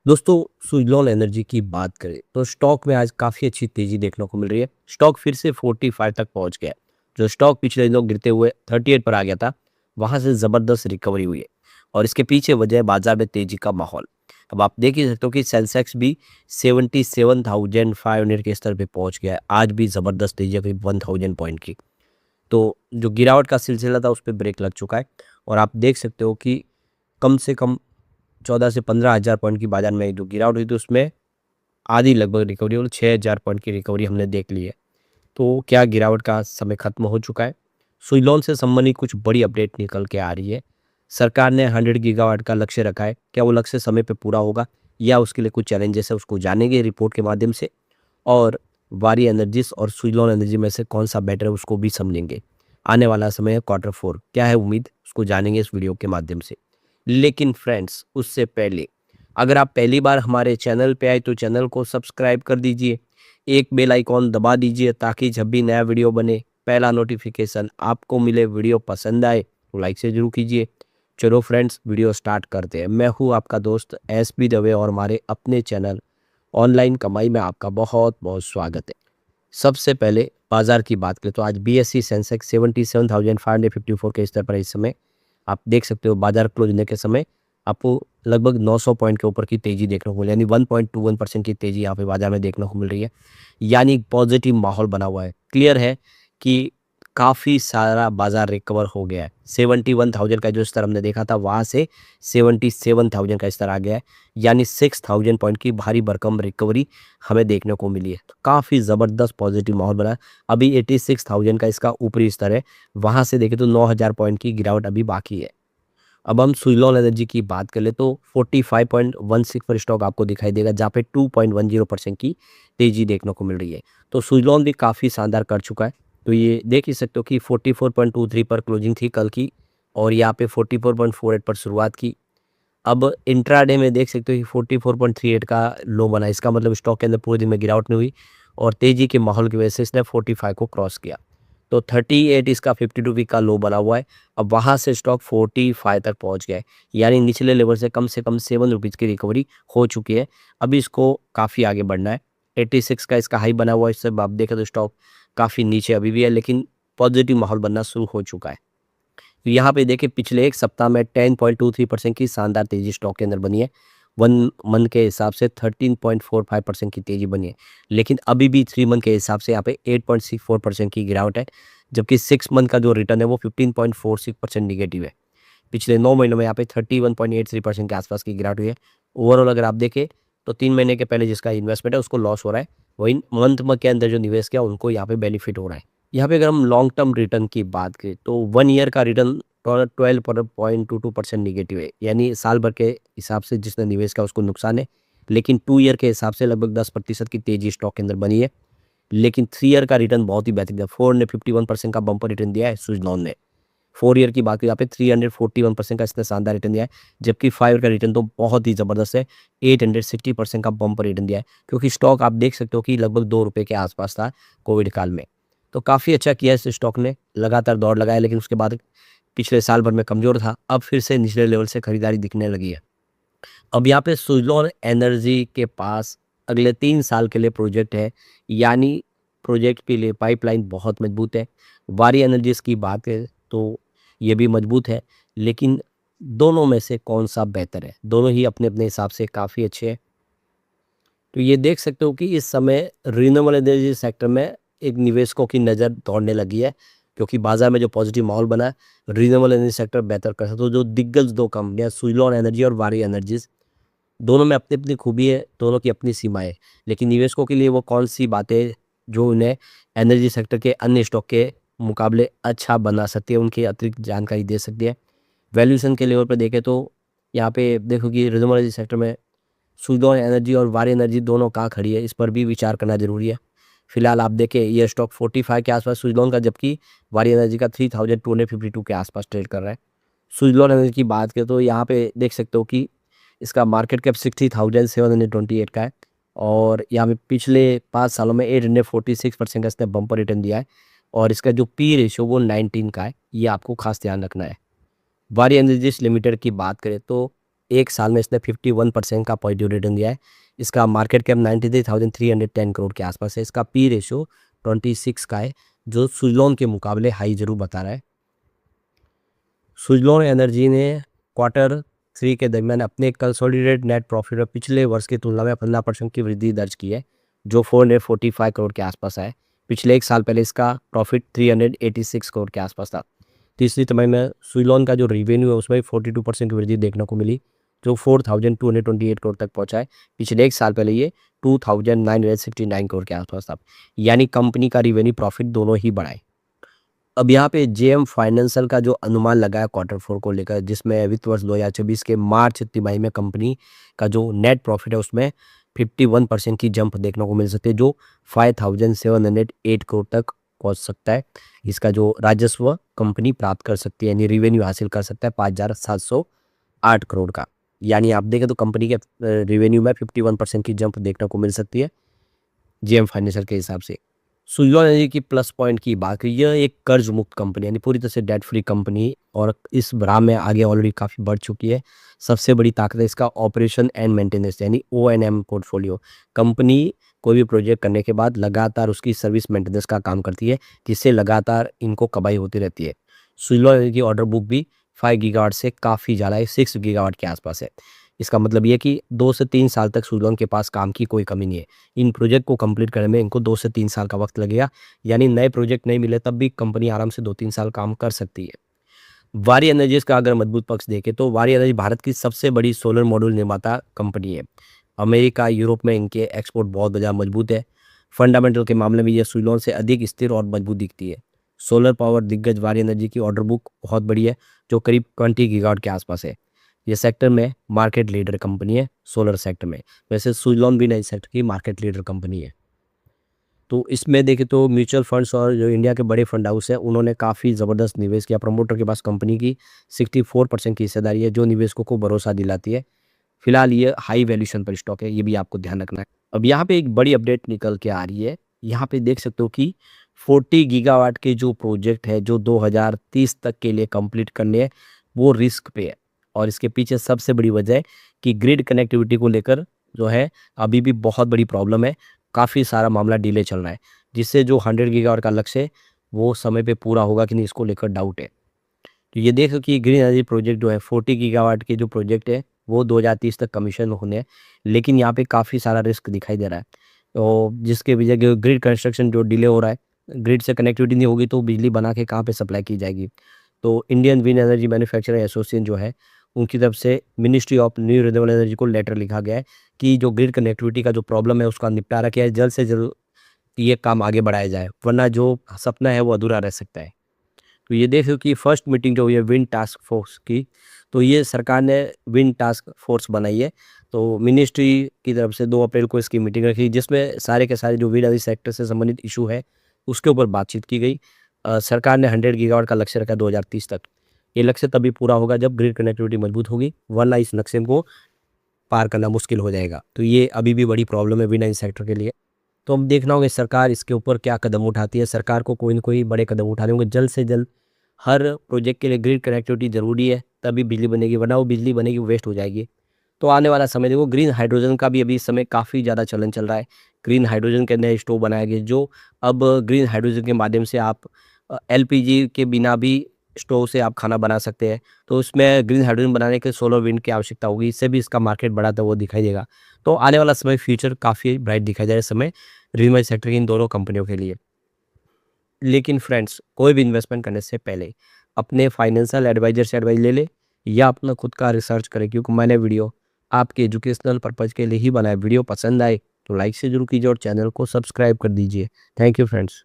दोस्तों, सुज़लॉन एनर्जी की बात करें तो स्टॉक में आज काफ़ी अच्छी तेज़ी देखने को मिल रही है। स्टॉक फिर से 45 तक पहुंच गया है। जो स्टॉक पिछले दिनों गिरते हुए 38 पर आ गया था, वहां से ज़बरदस्त रिकवरी हुई है और इसके पीछे वजह है बाजार में तेज़ी का माहौल। अब आप देख ही सकते हो कि सेंसेक्स भी 77,500 के स्तर पे पहुंच गया है। आज भी ज़बरदस्त तेज़ी है, करीब 1000 पॉइंट की। तो जो गिरावट का सिलसिला था उस पर ब्रेक लग चुका है और आप देख सकते हो कि कम से कम 14 से 15,000 पॉइंट की बाजार में जो गिरावट हुई थी उसमें आधी लगभग रिकवरी और 6,000 पॉइंट की रिकवरी हमने देख ली है। तो क्या गिरावट का समय खत्म हो चुका है? सुई से संबंधित कुछ बड़ी अपडेट निकल के आ रही है। सरकार ने 100 गीगावाट का लक्ष्य रखा है। क्या वो लक्ष्य समय पे पूरा होगा या उसके लिए कुछ चैलेंजेस है, उसको जानेंगे रिपोर्ट के माध्यम से। और वारी एनर्जीज और सुइलॉन एनर्जी में से कौन सा बेटर है उसको भी समझेंगे। आने वाला समय है Q4, क्या है उम्मीद, उसको जानेंगे इस वीडियो के माध्यम से। लेकिन फ्रेंड्स, उससे पहले अगर आप पहली बार हमारे चैनल पे आए तो चैनल को सब्सक्राइब कर दीजिए, एक बेल आइकॉन दबा दीजिए ताकि जब भी नया वीडियो बने पहला नोटिफिकेशन आपको मिले। वीडियो पसंद आए तो लाइक से जरूर कीजिए। चलो फ्रेंड्स, वीडियो स्टार्ट करते हैं। मैं हूँ आपका दोस्त SB दवे और हमारे अपने चैनल ऑनलाइन कमाई में आपका बहुत बहुत स्वागत है। सबसे पहले बाजार की बात करें तो आज BSE सेंसेक्स 77,554 के स्तर पर है। इस समय आप देख सकते हो बाजार क्लोज होने के समय आपको लगभग 900 पॉइंट के ऊपर की तेजी देखने को मिली, यानी 1.21% की तेजी यहाँ पे बाजार में देखने को मिल रही है। यानी पॉजिटिव माहौल बना हुआ है। क्लियर है कि काफ़ी सारा बाजार रिकवर हो गया है। 71,000 का जो स्तर हमने देखा था वहाँ से 77,000 का स्तर आ गया है, यानी 6,000 पॉइंट की भारी भरकम रिकवरी हमें देखने को मिली है। तो काफ़ी ज़बरदस्त पॉजिटिव माहौल बना है। अभी 86,000 का इसका ऊपरी स्तर है, वहाँ से देखें तो 9,000 पॉइंट की गिरावट अभी बाकी है। अब हम सुइलॉन एनर्जी की बात कर ले तो 45.16 पर स्टॉक आपको दिखाई देगा, जहाँ पे 2.10% की तेजी देखने को मिल रही है। तो सुइलॉन भी काफ़ी शानदार कर चुका है। तो ये देख ही सकते हो कि 44.23 पर क्लोजिंग थी कल की और यहाँ पे 44.48 पर शुरुआत की। अब इंट्राडे में देख सकते हो कि 44.38 का लो बना। इसका मतलब स्टॉक के अंदर पूरे दिन में गिरावट नहीं हुई और तेजी के माहौल की वजह से इसने 45 को क्रॉस किया। तो 38 इसका 52 वीक का लो बना हुआ है। अब वहाँ से स्टॉक 45 तक पहुँच गया है, यानी निचले लेवल से कम 7 रुपीज़ की रिकवरी हो चुकी है। अभी इसको काफ़ी आगे बढ़ना है। 86 का इसका हाई बना हुआ है। इससे आप देखें तो स्टॉक काफ़ी नीचे अभी भी है, लेकिन पॉजिटिव माहौल बनना शुरू हो चुका है। तो यहाँ पे देखिए पिछले एक सप्ताह में 10.23% की शानदार तेजी स्टॉक के अंदर बनी है। 1 मंथ के हिसाब से 13.45% की तेजी बनी है, लेकिन अभी भी 3 मंथ के हिसाब से यहाँ पे 8.64% की गिरावट है, जबकि 6 मंथ का जो रिटर्न है वो 15.46% निगेटिव है। पिछले 9 महीनों में यहाँ पे 31.83% के आसपास की गिरावट हुई है। ओवरऑल अगर आप देखें तो 3 महीने के पहले जिसका इन्वेस्टमेंट है उसको लॉस हो रहा है, वहीं मंथ में के अंदर जो निवेश किया उनको यहाँ पे बेनिफिट हो रहा है। यहाँ पे अगर हम लॉन्ग टर्म रिटर्न की बात करें तो 1 ईयर का रिटर्न 12.22% निगेटिव है, यानी साल भर के हिसाब से जिसने निवेश किया उसको नुकसान है। लेकिन 2 ईयर के हिसाब से लगभग 10% की तेजी स्टॉक के अंदर बनी है। लेकिन 3 ईयर का रिटर्न बहुत ही बेहतरीन है। 451% का बंपर रिटर्न दिया है सुजलॉन ने। 4 ईयर की बात करें यहाँ पे 341% का इसने शानदार रिटर्न दिया है, जबकि 5 ईयर का रिटर्न तो बहुत ही ज़बरदस्त है। 860% का बंपर रिटर्न दिया है, क्योंकि स्टॉक आप देख सकते हो कि लगभग 2 रुपये के आसपास था कोविड काल में। तो काफ़ी अच्छा किया इस स्टॉक ने, लगातार दौड़ लगाया, लेकिन उसके बाद पिछले साल भर में कमज़ोर था। अब फिर से निचले लेवल से खरीदारी दिखने लगी है। अब यहाँ पे सुज़लॉन एनर्जी के पास अगले 3 साल के लिए प्रोजेक्ट है, यानी प्रोजेक्ट के लिए पाइपलाइन बहुत मजबूत है। वारी एनर्जीज़ की बात करें तो ये भी मजबूत है, लेकिन दोनों में से कौन-सा बेहतर है? दोनों ही अपने-अपने हिसाब से काफ़ी अच्छे हैं। तो ये देख सकते हो कि इस समय रिन्यूएबल एनर्जी सेक्टर में एक निवेशकों की नज़र दौड़ने लगी है, क्योंकि बाजार में जो पॉजिटिव माहौल बना है, रिन्यूएबल एनर्जी सेक्टर बेहतर कर सकता है। तो जो दिग्गज 2 कंपनियाँ सुज़लॉन एनर्जी और वारी एनर्जीज़, दोनों में अपनी-अपनी खूबी है, दोनों की अपनी सीमाएँ हैं। लेकिन निवेशकों के लिए वो कौन-सी बातें जो उन्हें एनर्जी सेक्टर के अन्य स्टॉक के मुकाबले अच्छा बना सकती है, उनकी अतिरिक्त जानकारी दे सकती है। वैल्यूएशन के लेवल पे देखें तो यहाँ पे देखो कि रिन्यूएबल एनर्जी सेक्टर में सुज़लॉन एनर्जी और वारी एनर्जी दोनों कहाँ खड़ी है, इस पर भी विचार करना ज़रूरी है। फिलहाल आप देखें ये स्टॉक 45 के आसपास सुज़लॉन का, जबकि वारी एनर्जी का 3252 के आसपास ट्रेड कर रहा है। सुज़लॉन एनर्जी की बात करें तो यहाँ पे देख सकते हो कि इसका मार्केट कैप 60,728 का है और यहाँ पे पिछले 5 सालों में 846% का इसने बम्पर रिटर्न दिया है और इसका जो पी रेशियो वो 19 का है। ये आपको खास ध्यान रखना है। वारी एनर्जीज लिमिटेड की बात करें तो एक साल में इसने 51% का पॉजिटिव रिटर्न दिया है। इसका मार्केट कैप 93,310 करोड़ के आसपास है। इसका पी रेशो 26 का है, जो सुजलॉन के मुकाबले हाई जरूर बता रहा है। सुजलॉन एनर्जी ने Q3 के दरमियान अपने कंसोलिडेटेड नेट प्रॉफिट में पिछले वर्ष की तुलना में 15% की वृद्धि दर्ज की है, जो 445 करोड़ के आसपास है। पिछले एक साल पहले इसका प्रॉफिट 386 करोड़ के आसपास था। तीसरी तिमाही में सुजलॉन का जो रिवेन्यू है उसमें 42% की वृद्धि देखने को मिली, जो 4,228 करोड़ तक पहुंचा है। पिछले एक साल पहले ये 2,969 करोड़ के आसपास था। यानी कंपनी का रिवेन्यू प्रॉफिट दोनों ही बढ़ाए। अब यहाँ पे जेएम फाइनेंशियल का जो अनुमान लगाया Q4 को लेकर, जिसमें वित्त वर्ष 2024 के मार्च तिमाही में कंपनी का जो नेट प्रॉफिट है उसमें 51% की जंप देखने को मिल सकती है, जो 5,708 करोड़ तक पहुँच सकता है। इसका जो राजस्व कंपनी प्राप्त कर सकती है, यानी रिवेन्यू हासिल कर सकता है 5,708 करोड़ का। यानी आप देखें तो कंपनी के रिवेन्यू में 51% की जंप देखने को मिल सकती है जेएम फाइनेंशियल के हिसाब से। सुजलॉन एनर्जी की प्लस पॉइंट की बात करें, यह एक कर्ज मुक्त कंपनी यानी पूरी तरह से डेट फ्री कंपनी, और इस राह में आगे ऑलरेडी काफ़ी बढ़ चुकी है। सबसे बड़ी ताकत है इसका ऑपरेशन एंड मेंटेनेंस यानी O&M पोर्टफोलियो। कंपनी कोई भी प्रोजेक्ट करने के बाद लगातार उसकी सर्विस मेंटेनेंस का काम करती है, जिससे लगातार इनको कमाई होती रहती है। सुजलॉन एनर्जी की ऑर्डर बुक भी 5 गीगावाट से काफ़ी ज़्यादा है, 6 गीगावाट के आसपास है। इसका मतलब ये कि 2 से 3 साल तक सुजलॉन के पास काम की कोई कमी नहीं है। इन प्रोजेक्ट को कंप्लीट करने में इनको 2 से 3 साल का वक्त लगेगा, यानी नए प्रोजेक्ट नहीं मिले तब भी कंपनी आराम से 2-3 साल काम कर सकती है। वारी एनर्जीज का अगर मजबूत पक्ष देखें तो वारी एनर्जी भारत की सबसे बड़ी सोलर मॉड्यूल निर्माता कंपनी है। अमेरिका, यूरोप में इनके एक्सपोर्ट बहुत ज़्यादा मजबूत है। फंडामेंटल के मामले में यह सुजलॉन से अधिक स्थिर और मजबूत दिखती है। सोलर पावर दिग्गज वारी एनर्जी की ऑर्डर बुक बहुत बड़ी है, जो करीब 20 गीगावाट के आसपास है। ये सेक्टर में मार्केट लीडर कंपनी है सोलर सेक्टर में। वैसे सुजलॉन भी नई सेक्टर की मार्केट लीडर कंपनी है। तो इसमें देखें तो म्यूचुअल फंड्स और जो इंडिया के बड़े फंड हाउस हैं उन्होंने काफ़ी ज़बरदस्त निवेश किया। प्रमोटर के पास कंपनी की 64% की हिस्सेदारी है, जो निवेशकों को भरोसा दिलाती है। फिलहाल ये हाई वैल्यूएशन पर स्टॉक है, ये भी आपको ध्यान रखना है। अब यहाँ पे एक बड़ी अपडेट निकल के आ रही है। यहाँ पे देख सकते हो कि 40 गीगावाट के जो प्रोजेक्ट है जो 2030 तक के लिए कंप्लीट करने हैं, वो रिस्क पे है। और इसके पीछे सबसे बड़ी वजह है कि ग्रिड कनेक्टिविटी को लेकर जो है अभी भी बहुत बड़ी प्रॉब्लम है। काफ़ी सारा मामला डिले चल रहा है, जिससे जो 100 गीगावाट का लक्ष्य है वो समय पे पूरा होगा कि नहीं, इसको लेकर डाउट है। तो ये देखो कि ग्रीन एनर्जी प्रोजेक्ट जो है 40 गीगावाट के जो प्रोजेक्ट है वो 2030 तक कमीशन होने हैं, लेकिन यहाँ पे काफ़ी सारा रिस्क दिखाई दे रहा है। तो जिसके वजह ग्रिड कंस्ट्रक्शन जो डिले हो रहा है, ग्रिड से कनेक्टिविटी नहीं होगी तो बिजली बना के कहाँ पे सप्लाई की जाएगी। तो Indian wind energy manufacturer association जो है उनकी तरफ से ministry of new renewable energy को लेटर लिखा गया है कि जो ग्रिड कनेक्टिविटी का जो प्रॉब्लम है उसका निपटारा किया जाए, जल्द से जल्द ये काम आगे बढ़ाया जाए, वरना जो सपना है वो अधूरा रह सकता है। तो ये देखो कि फर्स्ट मीटिंग जो हुई है विंड टास्क फोर्स की, तो ये सरकार ने विंड टास्क फोर्स बनाई है। तो मिनिस्ट्री की तरफ से 2 अप्रैल को इसकी मीटिंग रखी, जिसमें सारे के सारे जो विंड एनर्जी सेक्टर से संबंधित इशू है उसके ऊपर बातचीत की गई। सरकार ने 100 गीगावाट का लक्ष्य रखा 2030 तक। ये लक्ष्य तभी पूरा होगा जब ग्रिड कनेक्टिविटी मजबूत होगी, वरना इस लक्ष्य को पार करना मुश्किल हो जाएगा। तो ये अभी भी बड़ी प्रॉब्लम है विंड एनर्जी सेक्टर के लिए। तो अब देखना होगा सरकार इसके ऊपर क्या कदम उठाती है। सरकार को कोई ना कोई बड़े कदम उठाने होंगे जल्द से जल्द। हर प्रोजेक्ट के लिए ग्रिड कनेक्टिविटी ज़रूरी है, तभी बिजली बनेगी, वरना वो बिजली बनेगी वो वेस्ट हो जाएगी। तो आने वाला समय देखो, ग्रीन हाइड्रोजन का भी अभी इस समय काफ़ी ज़्यादा चलन चल रहा है। ग्रीन हाइड्रोजन के नए स्टोव बनाए गए, जो अब ग्रीन हाइड्रोजन के माध्यम से आप एलपीजी के बिना भी स्टोव से आप खाना बना सकते हैं। तो उसमें ग्रीन हाइड्रोजन बनाने के सोलर विंड की आवश्यकता होगी, इससे भी इसका मार्केट बढ़ाता हुआ दिखाई देगा। तो आने वाला समय फ्यूचर काफ़ी ब्राइट दिखाई दे रहा है इस समय रिन्यूएबल सेक्टर की इन दोनों कंपनियों के लिए। लेकिन फ्रेंड्स, कोई भी इन्वेस्टमेंट करने से पहले अपने फाइनेंशियल एडवाइजर से एडवाइस ले ले, या अपना खुद का रिसर्च करें, क्योंकि मैंने वीडियो आपके एजुकेशनल पर्पज़ के लिए ही बनाया। वीडियो पसंद आए तो लाइक से जरूर कीजिए और चैनल को सब्सक्राइब कर दीजिए। Thank you friends.